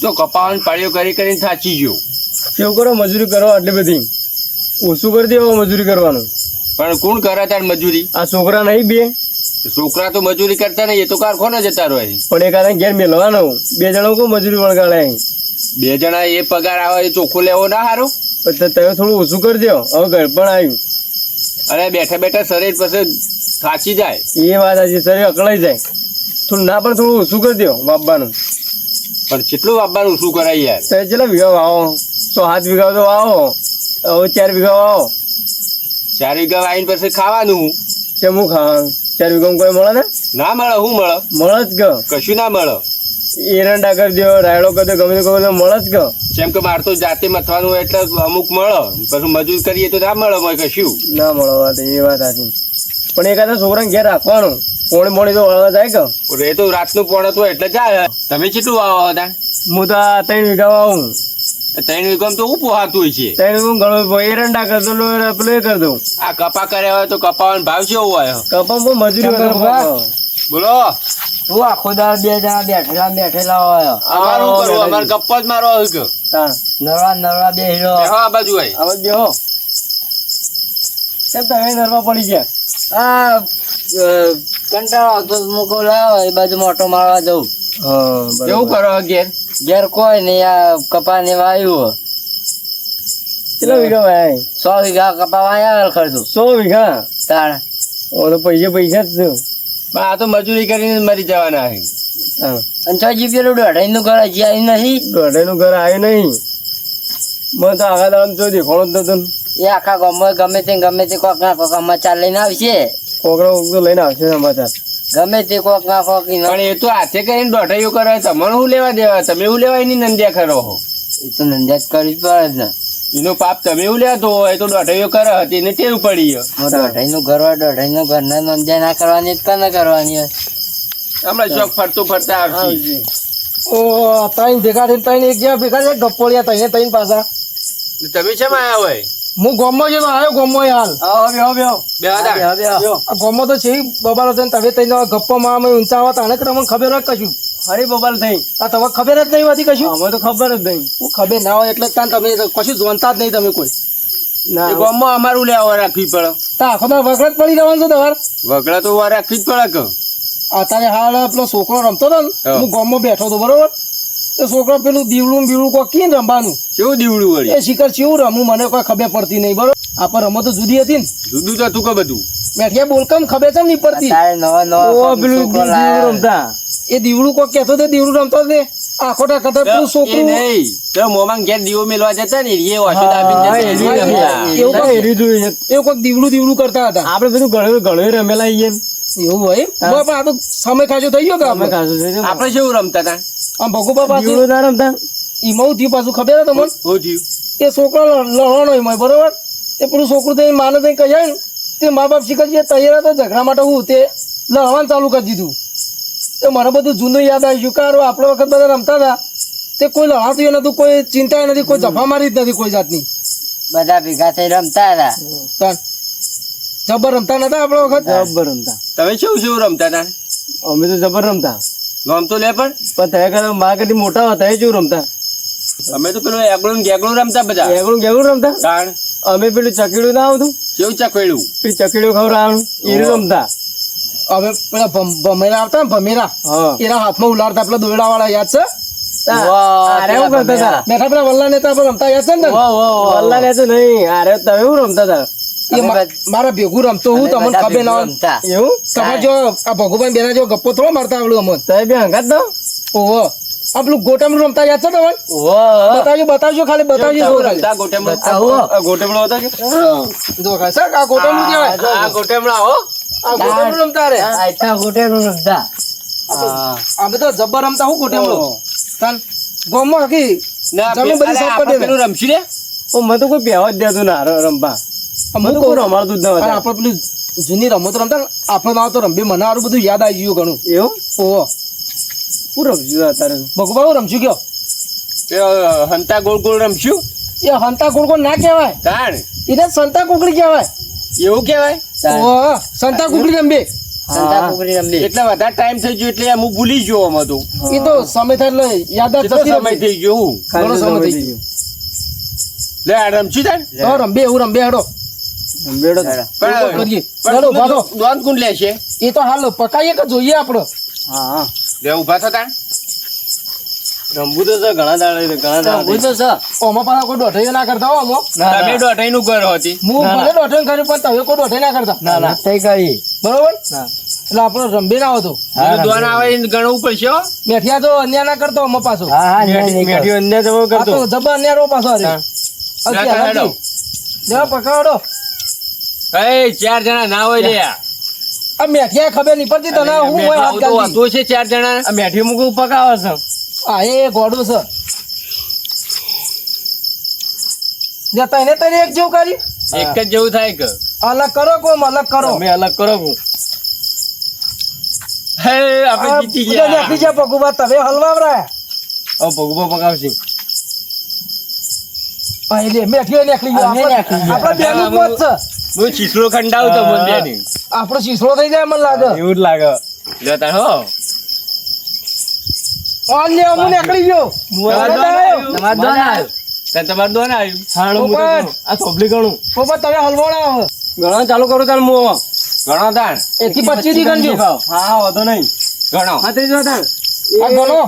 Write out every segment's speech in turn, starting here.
તો કપાવાની પાળીઓ કરીને થાચી ગયો. કેવું કરો મજૂરી કરો આટલી બધી ઓછું કરી દેવો મજૂરી કરવાનું. પણ કોણ કરે તાર મજૂરી? આ છોકરા નહીં બે છોકરા તો મજૂરી કરતા નહીં, એ તો કારખાને જતા રહે. પણ એકાદા ઘેર મેળવાનો 2 જણા કોઈ મજૂરી વળગાડે. 2 જણા એ પગાર આવે એ ચોખ્ખો લેવો ના સારું? તમે થોડું ઓછું કરી દો. હવે ઘર પણ આવ્યું અરે બેઠા બેઠા શરીર પછી થાચી જાય. એ વાત આજે શરીર અકળાઈ જાય. થોડું ના પણ થોડું ઓછું કરી દો વાપવાનું. પણ કેટલું વાપવાનું શું કરાય યાર? તમે કેટલા વીઘા વાવો? 7 વીઘા તો વાવો, હવે 4 વીઘા વાવો. 4 વીઘા આવીને પછી ખાવાનું કેમ હું ખાવાનું? 4 વીઘામાં કોઈ મળે ને? ના મળે. શું મળે? મળે જ કે કશું ના મળે. એરંડા કરી દો, રાયડો કરી દો, ગમે તે કરો તો મળે જ કે. જેમ કે મારે તો જાતે મથવાનું એટલે અમુક મળે, પછી મજૂર કરીએ તો ના મળે મને કશું. ના મળે. વાત એ વાત સાચી. પણ એકાદા છોકરાને ઘેર રાખવાનું. પોણી તો વળવા જાય કે. એ તો રાતનું પોણ હતું એટલે જાય. તમે કેટલું વાવો હતા? હું તો આ 3 વીઘા વાવું. 3 વીઘામાં તો શું પોહાતું હોય છે? 3 વીઘા ઘણો એરંડા કરી દઉં, પેલું એ કરી દઉં. આ કપા કર્યા હોય તો કપાવાનો ભાવ કેવો હોય? કપામાં બહુ મજૂરી કરે. બોલો. હું આખો દાડો 2 જણા બેઠેલા હોય. અમારું કરવું, અમારે ગપ્પો જ મારો હોય કે નરવા બેહીરો બેહો આ બાજુ હોય. હવે બેહો. કેમ તમે નરવા પડી ગયા? આ કંટાળો આવતો મૂકો લાવો એ બાજુ મોટો મારવા જવું. કેવું કરો ઘેર? ઘેર કોઈ નહીં. આ કપા ને વાયું કેટલા વીઘા વાય? 100 વીઘા કપા વાયા ખર્ચું. 100 વીઘા? તાણ ઓ તો પૈસા જ છે. પણ આ તો મજૂરી કરીને મરી જવાના છે. અને 6 પેલું 2.5 નું ઘર હજી આવ્યું નહીં. 2.5 નું ઘર આવ્યું નહીં. મને તો આખા દામ જો દેખાણો જ નતો. એ આખા ગામમાં ગમે તે કોક ના કોક સમાચાર લઈને આવશે. કોકરો તો લઈને આવશે સમાચાર. ગમે તે કોક ના કોક પણ એ તો હાથે કરીને દોઢાઈઓ કરે. તમને શું લેવા દેવા? તમે એવું લેવા એની નંદ્યા ખરો હો. એ તો નંજાત કરવી પડે જ ને. એનો પાપ તમે એવું લેતો હોય તો દોઢાઈઓ કરે હતી એને ટેવ પડી. 2.5 નું ઘર હોય, 2.5 નું ઘર ના નંજા ના કરવાની ના કરવાની હોય. હમણાં ચોક ફરતા આવશે. ઓ 3 ભેગા થઈને 3 એક જ્યાં ભેગા છે ગપ્પોળિયા 3 પાછા. તમે શેમ આયા હોય? હું ગોમમાં જ આવ્યો. ગોમમાં હાલ બેહો. આ ગોમમાં તો છે બબાલો થઈને તમે તઈને ગપ્પામાં ઊંચા આવા તાણે કે તમને ખબર હોય કશું? અરે બબાલ થઈ આ તમે ખબર જ નહીં હોતી કશું? અમે તો ખબર જ નહીં. હું ખબર ના હોય એટલે તાન તમે કશું જોનતા જ નહીં તમે કોઈ. ના એ ગામમાં અમારું લેવા રાખવી પડે. તા આખો તો વગડા જ પડી જવાનું છે તમારે. વગડા તો વાર રાખવી જ પડે કે. અત્યારે હાલ પેલો છોકરો રમતો હતો ને, હું ગામમાં બેઠો હતો બરોબર. એ છોકરો પેલું દીવડું બીવડું કોઈ કીને રમવાનું. કેવું દીવડું વળી? એ શિખર કેવું રમવું મને કોઈ ખબર પડતી નહીં બરોબર. આપણે રમતો જુદી હતી ને. જુદું તો હતું કે બધું. મેઠિયા બોલકમ ખબર છે નહીં પડતી. ઓ પેલું દીવડું રમતા. એ દીવડું કોઈ કહેતો તે દીવડું રમતો તે આખો ટા કટર પેલું છોકરું નહીં તો મોમાં ઘેર દીવો મેલવા જતા ને એ વાસો દાબીને એવું કોઈક દીવડું કરતા હતા. આપણે બધું ઘણું રમેલા એવું હોય પણ આ તો સમય ખાસો થઈ ગયો કે આપણે કેવું રમતા હતા આમ ભગુબા પાછું ના રમતા ઈમો થયું પાછું ખબર છે તમને? શું થયું? એ છોકરો લડવાનો એમાં બરોબર. તે પેલું છોકરું થઈને માને થઈને કહ્યા ને તે મા બાપ શીખર જે તૈયાર હતો ઝઘડા માટે હું તે લડવાનું ચાલુ કરી દીધું. તો મને બધું જૂનું યાદ આવી ગયું. કારણ આપણે વખત બધા રમતા હતા તે કોઈ લડાતું નતું, કોઈ ચિંતા નથી, કોઈ જફા મારી જ નથી કોઈ જાતની. બધા ભેગા થઈ રમતા હતા. જબર રમતા નતા આપણે વખત. જબર રમતા. તમે શું રમતા હતા? અમે તો જબર રમતા. નામ તો લે પણ ત્યાં મારા કરતી મોટા હતા એ જેવું રમતા. અમે તો પેલું એગળું ગેગળું રમતા બધા. એગળું રમતા. અમે પેલું ચકીડું ના આવતું? કેવું ચકડ્યું? પેલું ચકીડું ખવડાવવાનું એ રમતા. હવે પેલા ભમેરા આવતા ને ભમેરા એના હાથમાં ઉલાડતા પેલા દોરડા વાળા યાદ છે? બેઠા પેલા વલ્લા નેતા રમતા યાદ છે ને? વલ્લા નેતા નહીં અરે તમે એવું રમતા હતા. મારા ભેગું રમતો હું તમને ખબર ના હોય એવું. તમારે જો આ ભગુભાઈ બેના જો ગપ્પો થોડો મારતા આવડું અમને. તમે બે હંગાત દો. ઓહો આ પેલું ગોટેમડું રમતા યાદ છે તમને? બતાવજો ખાલી બતાવજો. ગોટેમડો હતા કે આ ગોટેમડું કહેવાય. આ ગોટેમડા હો આ ગોટેમડું રમતા રે. રમતા અમે તો જબ્બર રમતા હું ગોટેમડું. ગોમમાં આખી જમીન બધી સાફ કરી દે. રમશી રે મને તો કોઈ બેહવા જ દેતું ના રમવા. અમે તો કોઈ રમાડતું જ ન. આપણે પેલું જૂની રમત રમતા આપણે ના તો રમવી મને સારું બધું યાદ આવી ગયું ઘણું. એવું? ઓહો હું રમશું અત્યારે ભગવા હું રમશું કયો? હંતા ગોળ ગોળ રમશું. એ હંતા ગોળ ના કહેવાય તાણ એને સંતા કુકડી કહેવાય. એવું કહેવાય? ઓહો સંતા કુકડી રમબે. સંતા કુકરી રમવી. એટલે વધારે ટાઈમ થઈ ગયો એટલે હું ભૂલી ગયો આમાં તો એ તો સમય થાય એટલે યાદ જ કેટલો જતી સમય રહે. થઈ ગયો હું ઘણો સમય થઈ ગયો. લે આ રમશું તાન તો રંબે એવું રંબે હેડો બેડો એવું કરીએ. ચાલો ઉભા થો. દોન કોણ લેશે એ તો હાલ પકાઈએ કે જોઈએ આપણે હા લે ઉભા થો તાન રમવું તો છે ઘણા દાડા રમવું તો છે. ઓમાં પાછા કોઈ દોઢાઈ ના કરતા હો ઓમાં. તમે દોઢાઈ નું ઘર હતી હું ભલે દોઢાઈ કર્યું પણ તમે કોઈ દોઢાઈ ના કરતા ના ના થઈ ગઈ. બરોબર એટલે આપણે રંબે ના આવતો દોન આવે એને ગણવું પડશે હો મેઠિયા તો અન્યા ના કરતો ઓમાં પાછો હા હા નહીં મેઠી અન્ય તમે આ તો જબર અન્યા રો પાછો હારે. ના, હેડો. લેવા પકડો એ 4 જણા ના હોય લે આ મેઠિયા ખબર નહીં પડતી તને હું હોય હાથ ગાલી. તો છે 4 જણા આ મેઠી મૂકું પકાવે છે. હા એ ગોડું છે જે તને તને એક જેવું કરી એક જ જેવું થાય કે અલગ કરો કોમ અલગ કરો તમે અલગ કરો હું. હે આપણે આ જીતી બધા ગયા નાખી જા પગુબા તમે હલવાવરાયા. હવે ભગવો પકાવશે. હા એટલે મેઠિયો નાખી ગયો અમે નાખી ગયા. આપણા બેનું પોત છે હું ચીસલો ખંડાવ તો બોલ દે આપણો શીશડો થઈ જાય મને લાગે એવું જ લાગે. લેતા હો ઓન લે અમુ નીકળી ગયો તમારે દોન આવ્યું. તમારે દોન આવ્યું. તાન તમારે દોન આવ્યું હાણું મૂકો પોપટ. તો. આ થોભલી ગણું. પોપટ તમે હલવાણા હવે ગણવાનું ચાલુ કરું તાર હું. ગણો તાણ 1 થી 25 થી ગણજો હા વાંધો નહીં. ગણો હા ત્રીજો તાર. આ ગણો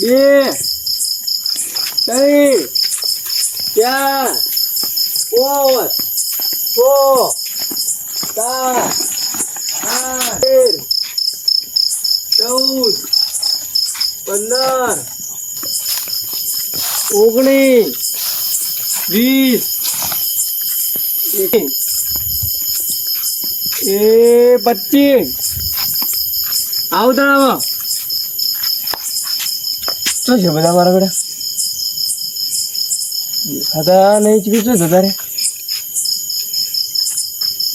2 3 4 5 6 7 8 14 15 19 20 25 આવું તણાવ શું છે બધા મારા ઘરે દેખાતા નહીં ચીકી શું જતા રે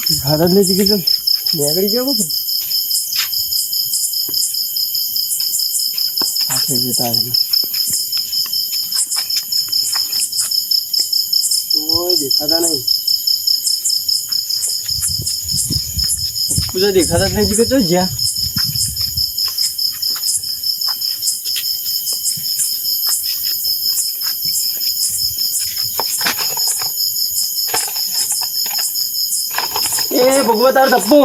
દેખાતા જ નહીં ચીકી શું નીકળી જાવ છું જતા દેખાતા નહીં પૂજા દેખાતા જ નહીં ચીકી શું જ્યાં એ ભગવા તાર ધપ્પો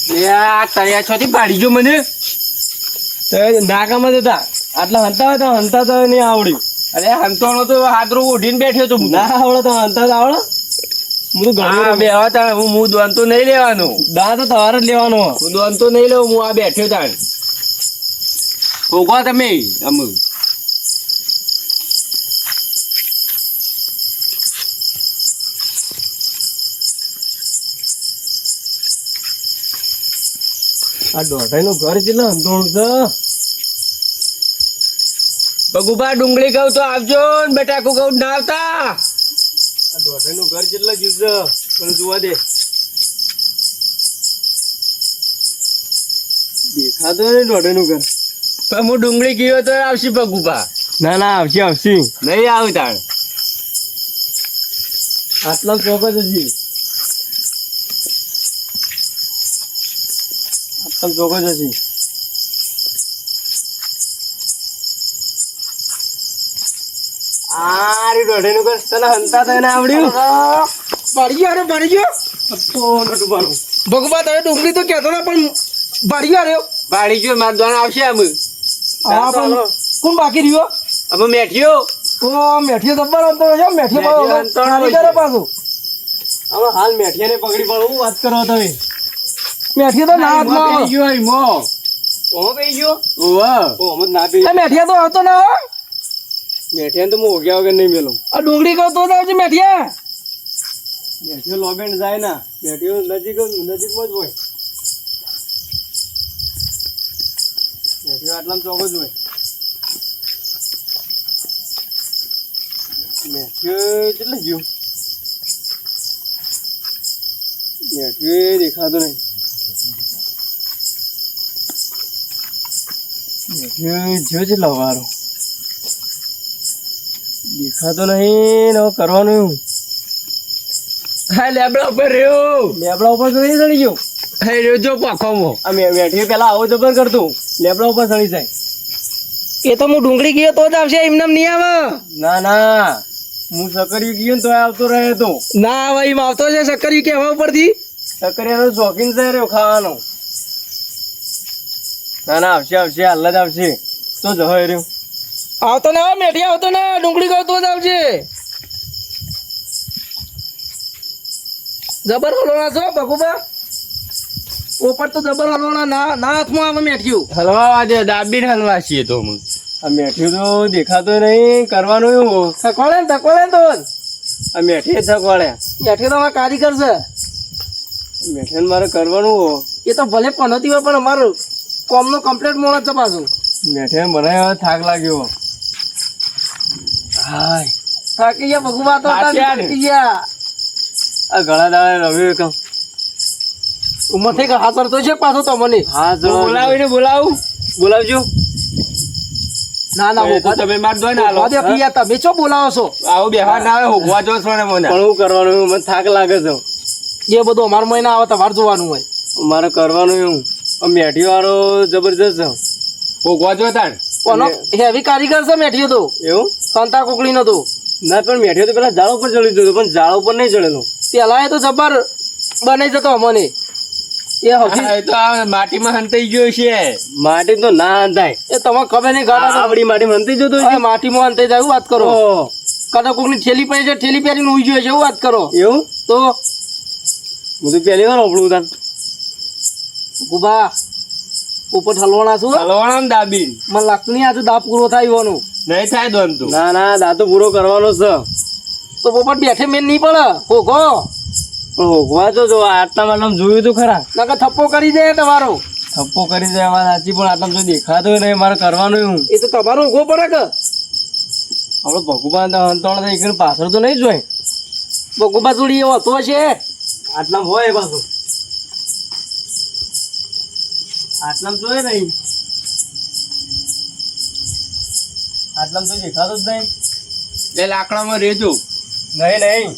લે આ તળિયા છોથી પાડી ગયો મને નાકામાં જતા આટલા હંતા હોય તો હંતા તો નહીં આવડ્યું. અરે હંતોનો તો હાથરું ઓઢીને બેઠ્યો તો હું ના આવડે તો હંતા તો આવડે. હું તો હા ઘણી બે હવે તાણ હું દોન તો નહીં લેવાનો દા તો તમારે જ લેવાનો. હું દોન તો નહીં લઉં હું આ બેઠ્યો તાણ ભોગવા તમે અમુ આ દોઢાઈ નું ઘર કેટલા હંતોણું છે. ભગુભા ડુંગળી કહું તો આવજો ને બટાકુ કહું ના આવતા આ દોઢાઈ નું ઘર કેટલા જીવ છે મને જોવા દે. દેખાતો નહીં દોઢાઈ નું ઘર. પણ હું ડુંગળી ગયો તો આવશે ભગુભા ના ના આવશે આવશે. નહીં આવ તાણ આટલા ચોક જ હજી. આટલા ચોક જ હજી. આ રે દોઢાઈ નું ઘર તને હંતા તો એને આવડ્યું. પડી ગયો અરે પડી ગયો ભગવા તમે ડુંગળી તો કહેતો હતા પણ પડી ગયો અરે પાડી ગયો માર દોન આવશે અમુ હા પણ કોણ બાકી રહ્યો અમે મેઠ્યો તો મેઠિયો જબ્બર અંતર છે મેઠિયો મેઠિયો અંતર ખાલી હોય છે. કરે પાછું હવે હાલ મેઠિયાને પકડી પડવું વાત કરો તમે. મેઠિયો તો ના હાથમાં આવે. ગયો ઈમો ઓહો કઈ ગયો. ઓવા ઓહો ના પી. એ મેઠિયા તો હતો ના હો. મેઠિયાને તો હું ઓગ્યા વગર નહીં મેલું. આ ડુંગળી કહો તો જ આવજે મેઠિયા મેઠિયો લોબેન જાય ના. મેઠિયો નજીકમાં જ હોય. મેઠિયો આટલામાં ચોક જ હોય. મેઠિયો કેટલે ગયો. મેઠિયો દેખાતો નહીં. મેઠિયો જ્યો કેટલા વારો દેખાતો નહીં. ને હવે કરવાનું એવું. હા લેબડા ઉપર રહ્યો લેબડા ઉપર તો નહીં ચડી ગયો. હે રેજો પાખોમો અમે બેઠી પેલા આવો જબર કરતું લેબડા ઉપર ચડી જાય. એ તો હું ડુંગળી ગયો તો જ આવશે, એમને એમ નહીં આવે. ના ના હું સકરી ગયો ને તો આવતો રહે તો. ના આવે એમ આવતો છે સક્કરી કેવા ઉપરથી. સકરિયાનો શોખીન છે રહ્યો ખાવાનો. ના ના આવશે આવશે હાલ જ આવશે. તો જવાય રહ્યું. આવતો ને હવે મેઠી આવતો ને ડુંગળી ગયો તો જ આવશે. જબર હલોણા છો ભગુબા, ઉપર તો જબર હલોણા ના ના હાથમાં આવે મેઠ્યું. હલવા વાજે દાબીને હલવા છીએ તો હું. આ મેઠ્યું તો દેખાતો નહીં. કરવાનું એવું થકોડે ને તો આ મેઠી થકવાડે. મેઠી તો અમારે કારીગર છે. મેઠીને મારે કરવાનું હો. એ તો ભલે પનોતી હોય પણ અમારું કોમનો કમ્પ્લીટ મોણ છે પાછું. મેઠીને મને હવે થાક લાગ્યો. હાય થાકી ગયા ભગુબા તો થાકી ગયા. આ ઘણા દાડે રવિ કામ ઉંમર થઈ હાથ કરતો છે પાછો તો મને. હા બોલાવીને બોલાવું. બોલાવજો. ના ના એ તો તમે માર દો ને હાલો. તમે છો બોલાવો છો. આવો બેહવા ના આવે હોગવા જો છો ને મને. પણ હું કરવાનું મને થાક લાગે છે. એ બધું અમારા મહિને આવે તમારે જોવાનું હોય. મારે કરવાનું એવું. મેઠી વાળો જબરજસ્ત છે. હોગવા જો તાણ. કોનો હેવી કારીગર છે મેઠીઓ તો. એવું સંતા કોકડી નો તો ના પણ મેઠીઓ તો પેલા ઝાડ ઉપર ચડી જતો પણ ઝાડ ઉપર નહીં ચડેલો. પેલા એ તો જબર બનાવી જતો અમને. એ હજી હા, એ તો આ માટીમાં હંતાઈ ગયો છે. માટી તો ના અંધાય. એ તમારે ખબર નહીં ગાડા આપડી માટી મનતી જતો તો માટીમાં અંતે જાય એવું વાત કરો. કાં કોકની ઠેલી પહેરી છે ઠેલી પહેરીને ઉઈ ગયો છે એવું વાત કરો. એવું તો હું તો પહેલી વાર ઓપડું તાન. ગુબા ઉપર ઠલવાના છું. હલવાના ને દાબીને. મને લાગતું નહીં આજે દાપ પૂરો થાય એવાનું. નહીં થાય દોન તું. ના ના દાંતો પૂરો કરવાનો છે. તો પોપટ બેઠે મેન નહીં પડે હોગો પણ હોગવા તો જો આટલા માટલામાં જોયું તો ખરા. નકર થપ્પો કરી દે તમારો. થપ્પો કરી દે વાત સાચી પણ આટલામાં જો દેખાતો નહીં મારે કરવાનું એવું. એ તો તમારો હોગો પડે કે આપડે ભગવાન હંતોણ એક પાછળ તો નહીં જોઈ. ભગુબા જોડી એવો હતો છે. આટલામાં હોય પાછું. આટલામાં જોઈએ નહીં. આટલામાં તો દેખાતો જ નહીં. એ લાકડામાં રેજો. નહીં નહીં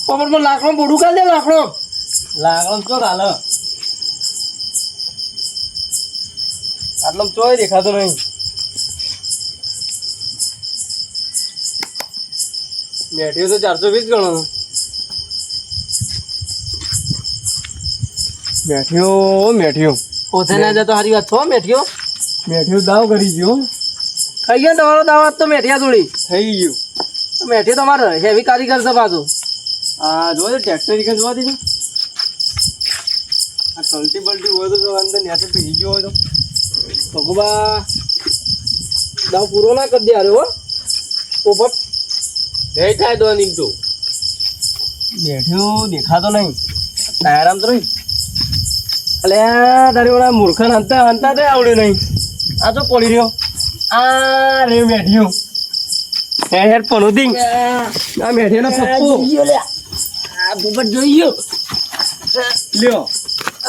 પોપટમાં લાકડો બોડું કાઢ દે લાકડો. લાકડો તો હાલ આટલામાં ચોય દેખાતો નહીં. મેઠ્યું તો 420 ગણો. મેઠ્યું પોતે ના જતો હારી વાત છો મેઠિયો. મેઠ્યું દાવ કરી ગયો. ખાઈ ગયા તમારો દાવત તો મેઠિયા જોડી. થઈ ગયું. મેઠી તમારે હેવી કારીગર છે પાછું. આ જો ટ્રેક્ટર રીખે જોવા દીધું. આ કલટી બલટી હોય તો અંદર નેચે પી ગયો હોય તો ભગુબા દાવ પૂરો ના કરી દે હારે હો પોપટ. નહીં થાય દોન ઇમ તો. બેઠ્યું દેખાતો નહીં. ટાયરામ તો નહીં. અલે તારી ઓલા મૂર્ખન હંતા હંતા તે આવડ્યું નહીં. આ તો પડી રહ્યો. આ રે બેઠ્યું. હેર પનોતી આ મેઠીનો પપ્પો આ પોપટ જોઈ ગયો. લ્યો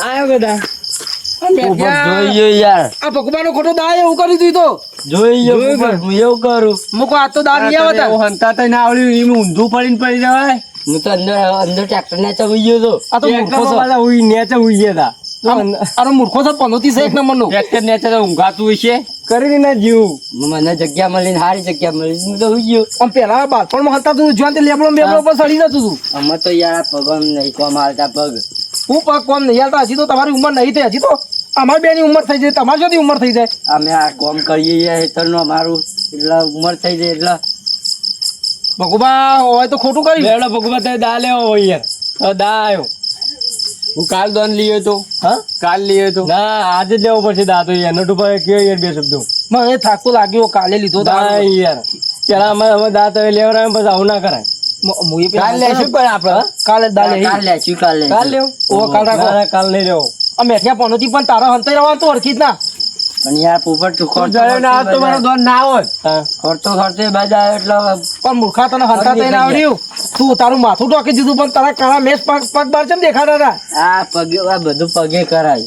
આયો ગદા. યાર આ ભગુબાનો ખોટો દા એવું કરી દીધું તો જોઈ હું એવું કરું. મૂકો આ તો દા નહીં આવતા. હંતા તો ના આવડ્યું એમ ઊંધું પડીને પડી જવાય. હું તો અંદર ટ્રેક્ટર ને ચવી ગયો તો. આ તો મૂર્ખો છે. પાછા ઉઈ નેચે ઉઈ ગયા હતા. આનો મૂર્ખો છે પનોતી છે એક નંબર નો. ટ્રેક્ટર નેચે તો ઊંઘાતું હોય છે. કરી ના જીવ. મને જગ્યા મળી સારી જગ્યા મળી હું તો હોઈ ગયો. આમ પેલા બાળપણમાં હલતા તું જોવા તે લેબડો બેબડો પર સડી જતું તું. અમે તો યાર પગ નહીં કોમ હાલતા પગ. હું પગ કોમ નહીં હાલતા. હજી તો તમારી ઉંમર નહીં થઈ. હજી તો અમારી બેની ઉંમર થઈ જાય. તમારી જોતી ઉંમર થઈ જાય. અમે આ કોમ કરીએ યાર હેતરનું અમારું એટલે ઉંમર થઈ જાય એટલે ભગુબા હોય તો ખોટું કર્યું. લેવડો ભગવત દા લેવો હોય યાર. તો દા આવ્યો. હું કાલ દોન લઈ તો. હા કાલ લઈ તો. ના આજે જ લેવો પડશે દા તો યાર. નટુ પર કયો યાર બે શબ્દો. મને થાક તો લાગ્યો કાલે લીધો દા યાર. પેલા અમે દાંત હવે લેવડાવે પછી આવું ના કરાય. કાલ લેશું પણ આપણે કાલે દાલે કાલ લેશું કાલ લેવું. ઓ કાલ રાખો. ના, કાલ નહીં લેવો. આ મેઠિયા પનોતી પણ તારા હંતાઈ રહેવાનું તો ઓળખી જ ના. પણ યાર પોપટ તું તું જડ્યો ના આવત તો મારો દોન ના હોત. હા ખર્ચો ખર્ચો બાજુ આવ્યો એટલે પણ મૂર્ખા તને હંતા તઈને આવડ્યું. તું તારું માથું ટોકી દીધું પણ તારા કાળા મેચ પગ બાર છે ને દેખાતા હતા. આ પગે આ બધું પગે કરાય.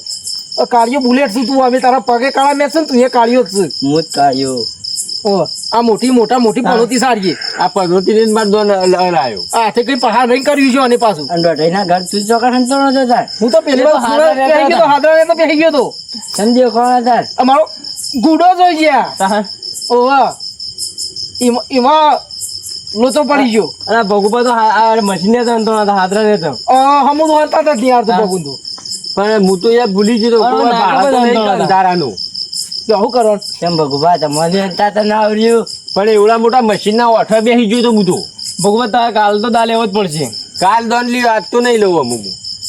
કાળિયો બુલેટ છું તું. અમે તારા પગે કાળા મેચ છે ને તું એ કાળિયો જ છે. હું જ કાઢ્યો. ઓહ, આ મોટી પનોતી સારી આ પનોતીને જ મારે દોન હરાયો. હાથે કઈ પહાડ નહીં કર્યું છે અને પાછું અને દોઢાઈના ઘર તું ચોકર સંતોણો છો તાર હું તો પેલી વાર સુરત બેહી ગયો તો, હાદરા તો બેહી ગયો તો સમજ્યો કોણ તાર અમારો ગુડો જોઈ ગયા ઓહ એમાં લોચો પડી ગયો અને ભગુભા તો મશીન હાથરા ને તો હમું તો હલતા જ નહીં આવતું પગું તો પણ હું તો યાર ભૂલી ગયો તો. અરે કોઈ ના, ભાડા તો કોઈ નહીં ધંધો અંધારાનું. શું કરવાનું કેમ ભગુભા તમારે હંતા તો ના આવડ્યું પણ એવડા મોટા મશીનના ઓઠા બેસી ગયો તો હું તો. ભગુભા તારે કાલ તો દાલ લેવો જ પડશે. કાલ દોન લ્યો, આજ તો નહીં લઉં અમુક.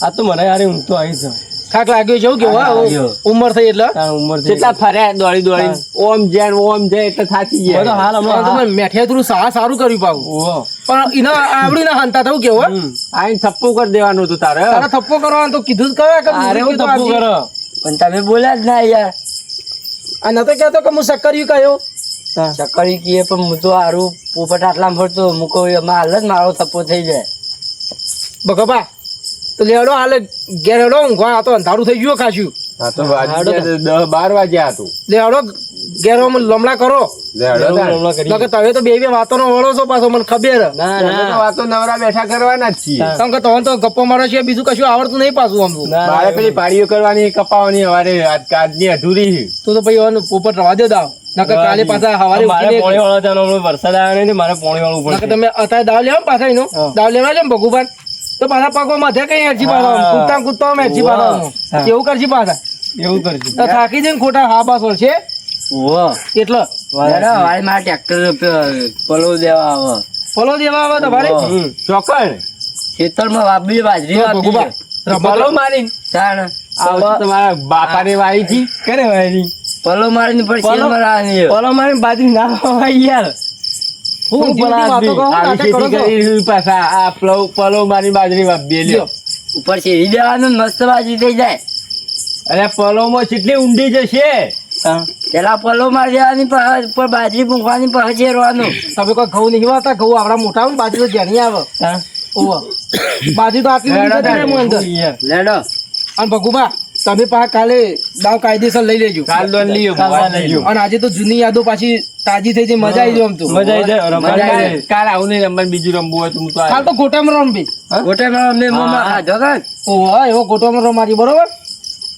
આ તો મને યાર ઊંઘ તો આવી છે. થાક લાગ્યો છે એવું કેવું હા? લાગ્યો. ઉંમર થઈ એટલે તાર ઉંમર છે. કેટલા ફર્યા દોડી ઓમ જાય એટલે થાકી હવે તો ગયા. હાલ હમણાં મેઠિયા થોડું સારું કર્યું પાછું ઓહો. પણ એના આવડી ના હંતા થયું કેવું હે? આઈને થપ્પો કરી દેવાનું હતું તારે. તારા થપ્પો કરવાનો તો કીધું જ કરે કે અરે હું કીધું તપ્પુ આપજે. કરો. પણ તમે બોલ્યા જ ના યાર આ નતો કહેતો કે હું સક્કરિયું કયો ચક્કરી કીએ પણ હું તો હારું પોપટ આટલા ફરતો મૂકો એમાં હાલ જ મારો થપ્પો થઈ જાય બગબા તો લેડો હાલે ઘેર હેડો ઊંઘવા આ તો અંધારું થઈ ગયું ખાસ્યું હા તો વાગી ગયા 10-12 વાગ્યા હતું. લેડો ઘેર લમણા કરો લે હળો તાર. હમણાં કરી. નકર તમે તો બે વાતોનો વળો છો પાછો મને ખબર હે. ના અમે તો ના વાતો નવરા બેઠા કરવાના જ છીએ. કારણ કે તમને તો ગપ્પો મારો છે બીજું કશું આવડતું નહીં પાછું આમ તો. ના, મારે પેલી પાડીઓ કરવાની કપાવાની હવારે આજની અધૂરી છે. તું તો ભાઈ હવે પોપટ રવા દો દાવ નકર કાલે પાછા હવારે મારે ઉઠીને પોણી વાળો ત્યાં હમણાં વરસાદ આવ્યો નહીં મારે પોણી વાળું નકર પડશે. તમે અત્યારે દાવ લેવા ને પાછા એનો હા. દાવ લેવા છે ને ભગુભાન તો પાછા પગો માથે કઈ હેરજી પાછા હા. કૂદતા કૂદતા હેરજી પાછા હા. કેવું કરજી પાછા એવું કરજો. તો થાકી જઈને ખોટા હા બાસ છે ઓહો એટલે હેડો, હવે મારે ટ્રેક્ટર પલો દેવા આવે ફોલો દેવા આવે તમારે ઓહો. ચોકડ ખેતરમાં વાપરી બાજરી વાપરી ભગુભા છે. પલો મારીને તાણ આવતો તમારા બાપાને વાઈ છી. કરે ભાઈ પલો મારીને પણ પલો- શેરમાં રાવાની છે. પલો મારી બાજરી ના ખવાય યાર. હું હું જીવતી પલાશ વાતો બી. કહું, આવી નાટક કરો ખેતી છો. કરી પાછા આ પલો મારી બાજરી વાપીએ લ્યો. ઉપર શેરી દેવાનું ને મસ્ત બાજરી થઈ જાય અરે પલોમાં કેટલી ઊંડી જશે. પેલા પલો મારી દેવાની પછી ઉપર બાજરી મૂકવાની પછી શેરવાનું તમે કોઈ ઘઉં નહીં વાળતા ઘઉં આપડા મોટા હોય ને બાજુ તો ઘેરની આવે હા. ઓવા બાજુ તો આટલી ઊંડી જતી રહે મોં અંદર. યાર. લેડો અને ભગુભા તમે પાછા કાલે દાવ કાયદેસર લઈ લેજો કાલ દોન લીયો. કાલ લઈ લ્યો. અને આજે તો જૂની યાદો પાછી તાજી થઈ જાય મજા આવી જાય આમ તો મજા આવી જાય રમવાની. મજા આવી. કાલ આવું નહીં રમવાનું, બીજું રમવું હોય તો હું તો કાલ આવીશ. તો ગોટામાં રમ બી ગોટેમાં અમે મોંમાં ખાધો કાં? ઓવા એવો ગોટામાં રમારી બરોબર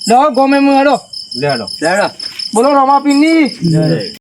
લો ગમે હું હેડો લે હળો. લેડો બોલો રમાપીની